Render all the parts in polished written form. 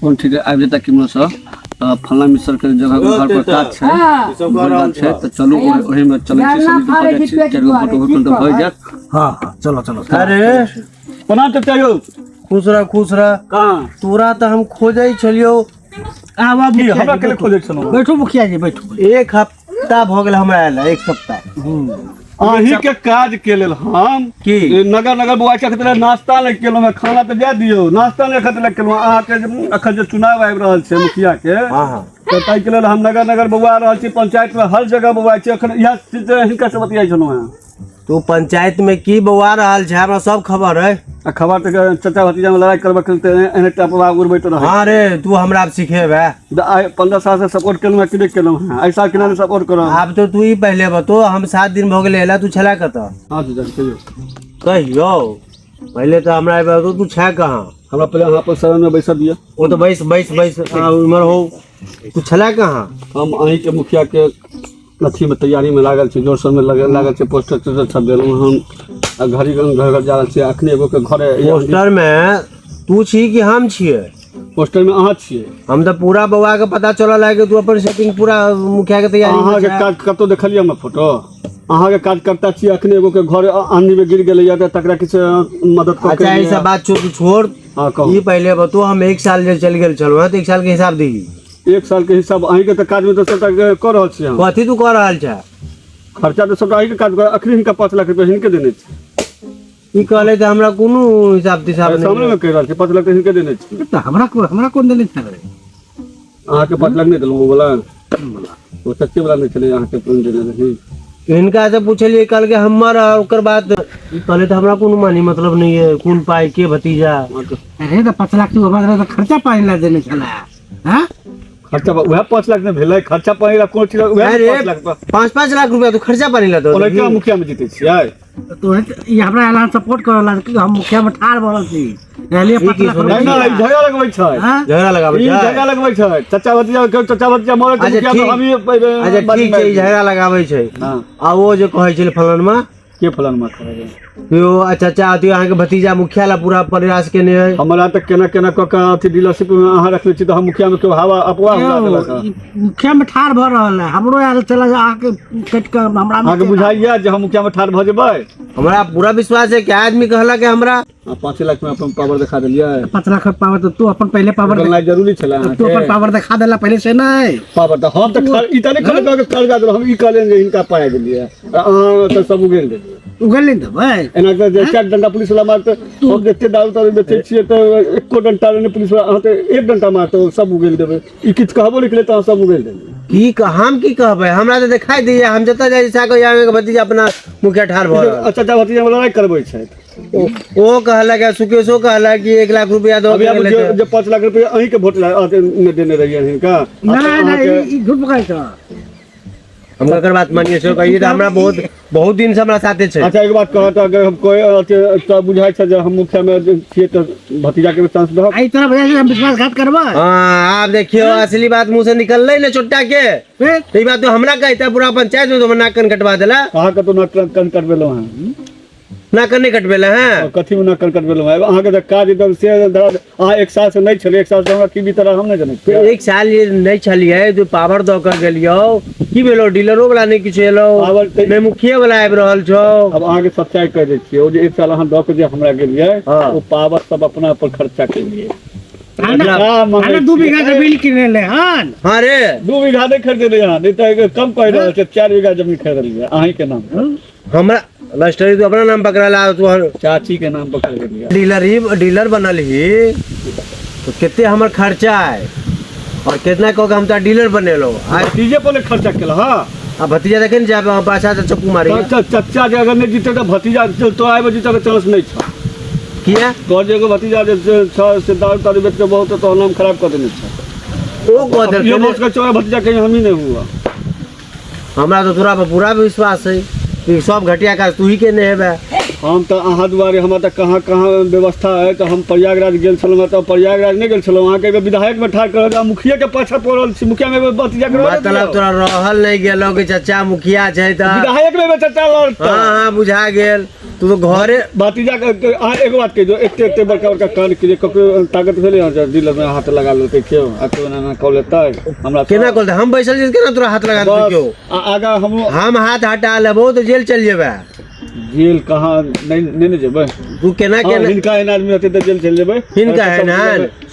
Phone ठीक है आबि जेता किमो से फलना मिसर के जगह घर पर काज छै तो चलू ओही में चलै छी सब चार गो फोटो तो हो जात। हां चलो चलो। अरे कोना तो चाहियो खुश रह कहां तोरा तो हम खोजै छलियो आवा भी हमरा के खोजै छलो। बैठो मुखिया जी बैठो। एक हफ्ता भ गेल हमरा आयल एक सप्ताह अही के काज के लेल हम की नगर बुआ के खतरा नाश्ता ले केलो में खाना तो दे दियो नाश्ता ले खतरा केलो अहा के अखन जे चुनाव आबि रहल छै मुखिया के हां हां तो ताई के लेल हम नगर बुआ रहल छी पंचायत में हर जगह बुआ छै अखन यह चीज हिनका से बतियाइ छलो हैं। तू पंचायत में की बौआ रहल छै हमरा सब खबर है। खबर तो चाचा भतीजा में लड़ाई करबे के एने टपवा उड़बैत रह। हां रे तू हमरा सिखेबे 15 साल से सपोर्ट केलो मैं कि केलो हैं ऐसा किना सपोर्ट करो। अब तो तू ही पहले बतो हम 7 दिन भ गेले एला तू छला कत। हां जी कहियो पहले तो हमरा बतो तू छै कहां हमरा पहले यहां पर सदन में बैसा दिया वो तो बैस उमर हो तू छला कहां। हम अही के मुखिया के अथी में तैयारी में लागल छी जोर शोर में लागल छी पोस्टर छप देलहुं हम घड़ी घर जा रहल छी अखने एगो के घरे पोस्टर में तू छी कि हम छिए पोस्टर में अहाँ छिए हम तो पूरा बौआ के पता चलल है कि तू अपन सेटिंग पूरा मुखिया के तैयारी अहाँ के काज कतो देखलिए हम फोटो अहाँ के काज करता छी अखने एगो के घर आंधी में गिर गेलै या तकरा किछ मदद कर। अच्छा ई सब बात छोड़ हां कहो ई पहले बतो हम 1 साल जे चल गेल छलो तो 1 साल के हिसाब दी 1 साल के हिसाब अही के तो काज में तो सबटा कर रहल छी हम कथी तू कर रहल छ खर्चा तो सबटा अही के काज अखनी हिनका 5 लाख रुपया हिनके देने छी ई कहले त हमरा कोनो हिसाब तिसाब नहीं सामने में कह रहल छी 5 लाख हिनके देने छी त हमरा कोन देले छ अहाँ के 5 लाख नहीं देलहुं बोला वो सच्चे वाला नहीं चले अहाँ के कोन देने रही इनका से पूछलिए कल के हमर ओकर बाद कहले त हमरा कोनो मानी मतलब नहीं है कोन पाई के भतीजा। अरे त 5 लाख तू हमरा त खर्चा पानी ला देने छला हां खर्चा वह 5 लाख में भेलै खर्चा पानी ला कोन चीज वह 5 लाख 5 लाख रुपया तो खर्चा पानी ला दो ओले मुखिया में जीते छी आय तो ई हमरा एलान सपोर्ट करला कि हम मुखिया में ठाड़ भरल छी रहलिए 5 लाख नहीं झगड़ा लगबै छै झगड़ा लगाबै छै झगड़ा लगबै छै चाचा भतीजा मोर के मुखिया में हम ही अच्छा ठीक छै झगड़ा लगाबै छै हां आ वो जे कहै छै फलानमा के फलन मत करे यो अच्छा अथी अहाँ के भतीजा मुखिया ला पूरा प्रयास केने है हमरा त केना क के अथी डीलरशिप में अहाँ रखले छी त हम मुखिया में के हवा अपवा होला देलक मुखिया में ठाड़ भ रहल है हमरो आयल चला अहाँ के कट के हमरा अहाँ के बुझाइया जे हम मुखिया में ठाड़ भ जेबै हमरा पूरा विश्वास है कि आदमी कहला के हमरा 5 लाख में अपन पावर दिखा देलिए 5 लाख पावर तो तू अपन पहले पावर देना जरूरी छला तू अपन पावर दिखा देला पहले से नहीं पावर त हम त ई त नहीं कर कर्जा दे हम ई कहले जे इनका पाए देलिए अहाँ त सब उगेल देलिए उगल नहीं भाई एना के जे चार डंडा पुलिस वाला मारते हम जते दारू तारू बेचे छिए त एको डंडा ने पुलिस वाला अहाँ त एक डंडा मारते सब उगेल देबे ई किछ कहबो निकले त सब उगेल देबे की हम की कहबै हमरा त दिखाई दिए हम जता जाय सा को यावे के भतीजा अपना मुखिया ठाड़ भ अच्छा भतीजा वाला लड़ाई करबै छै ओ कहला के सुकेशो कहला कि 1 लाख रुपया दो जो 5 लाख रुपया अही के वोट में देने रहिए हिनका नहीं झूठ पकाई छ हम एकर बात मानिए छो कहिए त हमरा बहुत दिन से हमरा साथे छै। अच्छा एक बात कहत अगर हम कोई त बुझाय छै जे हम मुखिया में छिए त भतीजा के चांस दो एई तरह वजह से हम विश्वासघात करबा हां आप देखियो असली बात मुंह से निकललै न छोटा के ई बात तो हमरा कहता पूरा पंचायत में तो नाक कन कटवा देला कहां के तो नाक कन कटबेलो हैं ना करने कटबेला हैं कथि में ना कर कटबेलो है अहाँ के काज एकदम से अहाँ 1 साल से नहीं छले 1 साल से हमरा की भी तरह हम नहीं जाने 1 साल ये नहीं छलिए जो पावर द कर गेलियो की भेलो डीलरो वाला नहीं किछ एलो मैं मुखिया वाला आबि रहल छो अब अहाँ के सच्चाई कह दे छिए ओ जे 1 साल अहाँ द के जे हमरा गेलिए ओ पावर सब अपना पर खर्चा केलिए अरे 2 बीघा जमीन किने ले हां हां रे 2 बीघा नहीं खरीदले यहां नहीं तो कम कह रहल छै 4 बीघा जमीन खरीदलिए अहीं के नाम हमरा लस्टरी तो अपना नाम पकड़ा ला तू चाची के नाम पकड़ लिया डीलर बनल ही तो कितने हमर खर्चा है और कितना को हम त डीलर बनेलो आज डीजे पर खर्चा केला हां अब भतीजा देखे न जाब पाछा से चप्पू मारी चाचा जे अगर नहीं जीते तो भतीजा तो आए जीते के चांस नहीं छ किया तो जे को भतीजा जे से दारू तारू बेच के बहुत तो नाम खराब कर देने छ ओ को ये मत का चोरा भतीजा कहीं हम ही नहीं हुआ हमरा तो तोरा पर पूरा विश्वास है कि सब घटिया का तू ही के ने हेबे हम तो अहाँ दुआरे हमरा तो कहाँ व्यवस्था है तो हम प्रयागराज गेल छलहुँ तो प्रयागराज नहीं गेल छलहुँ अहाँ के विधायक में ठाड़ कर मुखिया के पाछा पड़ल छी मुखिया में भतीजा के मतलब तोरा रहल नहीं गेलो कि चाचा मुखिया छै त विधायक में चाचा लड़ हां बुझा गेल तू तो घरे भतीजा के अहाँ एगो बात कहि दो एते बड़का बड़का कान के ककरो ताकत भेले यहाँ दिल में हाथ लगा लेते क्यों आके ना कॉल लेता हमरा केना कहल हम बैसल छी केना तोरा हाथ लगा दे क्यों आगा हम हाथ हटा लेबो तो जेल चल जेबे जेल कहाँ नहीं जेबै तू केना हिनका एहन आदमी रहते तो जेल चल जेबै हिनका है ना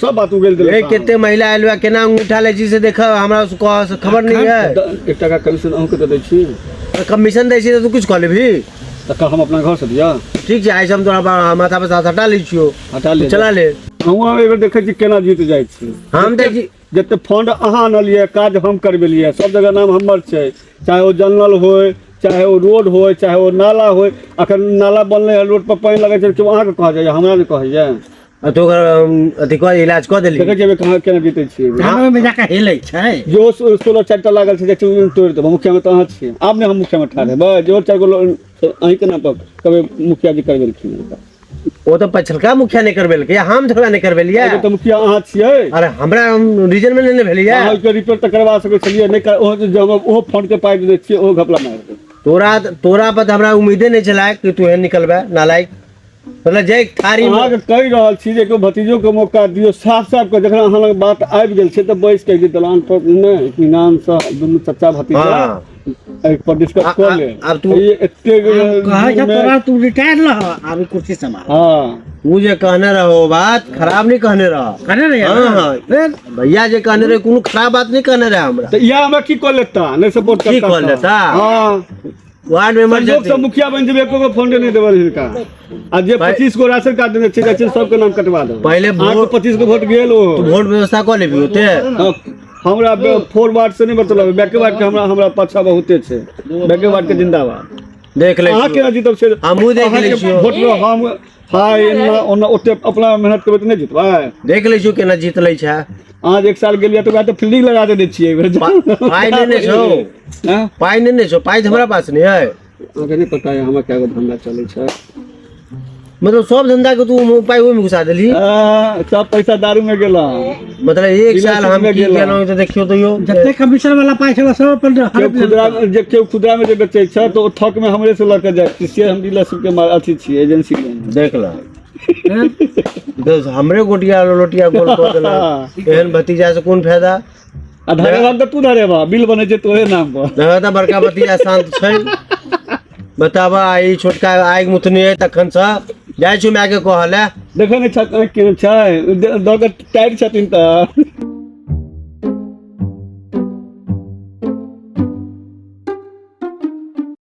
सब बात उगल देले ए केते महिला आइलवा केना अंगूठा ले छी से देख हमरा उसको खबर नहीं है 1 टका कमीशन अहू के दै छी कमीशन दै छी तो तू कुछ कह लेबी तो हम अपना घर से दिया ठीक छै आइ हम तोरा माथा पे साथ हटा लै छियो हटा ले चला ले हम एगो देखै छी केना जीत जाइ छी हम देखी जते फंड अहाँ आनलिए काज हम करबेलिए सब जगह नाम हमर छै चाहे वो जनरल होय चाहे वो रोड होय चाहे वो नाला होय अखन नाला बनले है रोड पर पानी लगे छै कि अहाँ के कह जाय हमरा ने कह जाय तो अथी को इलाज क देली देखे जेबे कहाँ केना जीते छी धान में जाके हेलै छै जो 16 चारटा लागल छै जे तोड़ देब मुखिया में तो अहाँ छी आब ने हम मुखिया में ठाढ़ हेबै जो 4 गो अहीं के नाम पर कभी मुखिया जी करबेलखिन वो तो पछलका मुखिया नहीं करबेलकै हम थोड़ा नहीं करबेलिए तो मुखिया अहाँ छियै अरे हमरा रीजन में नहीं भेलिए अहाँ के रिपेयर त करवा सकै छलिए नहीं ओ फंड के पाइ दे छियै ओ घपला मार दे तोरा पर हमरा उम्मीदे नहीं छला कि तू एहन निकलबे नालायक मतलब जय थारी अहाँ के कहि रहल छी जे भतीजो के मौका दियो साफ साफ के जखन अहाँ लग बात आबि गेल छै त बैस के दलान पर ने इत्मीनान से दुनू चाचा भतीजा एक पर डिस्कस कर ले अब तू एते कहा छ तोरा तू रिटायर लह अभी कुर्सी संभाल हां तू जे कहने रहो बात खराब नहीं कहने रहो कहने रहे हां भैया जे कहने रहे कोनो खराब बात नहीं कहने रहे हमरा त या हमरा की कर लेता नहीं सपोर्ट करता की कर लेता हां वार्ड मेंबर लोग सब मुखिया बन जेबे एको फंड नहीं देबल हिनका आ जे 25 गो राशन कार्ड देने छै सबके नाम कटवा दो पहले वोट 25 गो वोट गेल ओ तू वोट व्यवस्था कर लेबी होते हमरा फॉरवर्ड से नहीं मतलब बैकवर्ड के हमरा पछा बहुते छै बैकवर्ड के जिंदाबाद देख ले अहाँ केना जीतब से हमहू देख ले छियो वोट लो हम हाय ओना ओते अपना मेहनत करबै त नहीं जीतबै देख ले छियो केना जीत लै छै आज 1 साल गेलिए तो तो फील्डिंग लगा दे छियै पाई नहीं छो हां पाई नहीं छो पाई हमरा पास नहीं है अगर नहीं पता है हमरा क्या धंधा चले छै मतलब सब धंधा के तू पाई ओहि में घुसा देली सब पैसा दारू में गेला मतलब 1 साल हम की गेलौ तो देखियो तो यो जते कमीशन वाला पाई छला सब अपन खुदरा में जे बेचै छै तो थक में हमरे से लऽ के जाय से हम डीलरशिप के अथी छी एजेंसी देख ला तो हमरे गोटिया लोटिया गोल कर देला एहन भतीजा से कोन फायदा आधारे बात तू धरे बा बिल बने छै तोरे नाम पर देखा बड़का भतीजा शांत छै बताबा आई छोटका आइ मुथनी है तखन से जाय छु मैं के कहले देखै नै छै केहन छै दग टाइट छथिन त